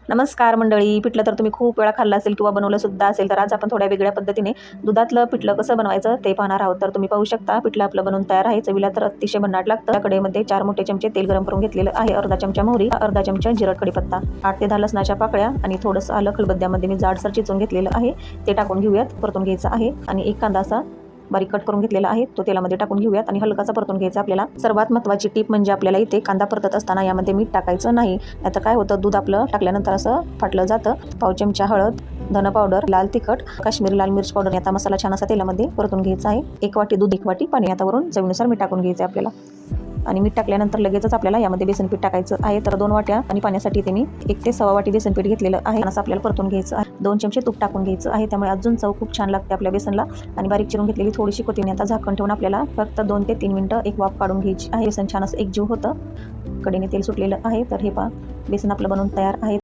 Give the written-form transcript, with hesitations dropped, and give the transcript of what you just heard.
नमस्कार मंडळी. पिठलं तर तुम्ही खूप वेळा खाल्लं असेल किंवा बनवलं सुद्धा असेल. तर आज आपण थोड्या वेगळ्या पद्धतीने दुधातलं पिठलं कसं बनवायचं ते पाहणार आहोत. तर तुम्ही पाहू शकता पिठलं आपलं बनवून तयार आहे. चवीला तर अतिशय भन्नाट लागतं. त्या कढईमध्ये 4 मोठे चमचे तेल गरम करून घेतलेलं आहे. अर्धा चमचा मोहरी, अर्धा चमचा जिरं, कढीपत्ता, 8 ते 10 लसणाच्या पाकळ्या आणि थोडंसं आलं खलबत्त्यामध्ये मी जाडसर चिचून घेतलेलं आहे. ते टाकून घेऊयात, परतून घ्यायचं आहे. आणि एक कांदा असा बारीक कट करून घेतलेला आहे, तो तेलामध्ये टाकून घेऊयात आणि हलकासा परतून घ्यायचा. आपल्याला सर्वात महत्त्वाची टीप म्हणजे आपल्याला इथे कांदा परतत असताना यामध्ये मीठ टाकायचं नाही. नाहीतर काय होतं, दूध आपलं टाकल्यानंतर असं फाटलं जातं. पाव चमचा हळद, धन पावडर, लाल तिखट, काश्मीरी लाल मिर्च पावडर. आता मसाला छान असा तेलामध्ये परतून घ्यायचा आहे. 1 वाटी दूध, 1 वाटी पाणी. आता वरून चवीनुसार मीठ टाकून घ्यायचं आहे आपल्याला. आणि मीठ टाकल्यानंतर लगेचच आपल्याला यामध्ये बेसन पीठ टाकायचं आहे. तर 2 वाट्या आणि पाण्यासाठी ते मी 1 ते 1.25 वाटी बेसन पीठ घेतलेलं आहे. असं आपल्याला परतून घ्यायचं आहे. 2 चमचे तूप टाकून घ्यायचं आहे, त्यामुळे अजून चव खूप छान लागते आपल्या बेसनला. आणि बारीक चिरून घेतलेली थोडीशी कोथिंबीर. आता झाकण ठेवून आपल्याला फक्त 2 ते 3 मिनिटं एक वाफ काढून घ्यायची आहे. बेसन छान असं एकजीव होतं. कढईने तेल सुटलेलं आहे. तर हे पहा, बेसन आपलं बनवून तयार आहे.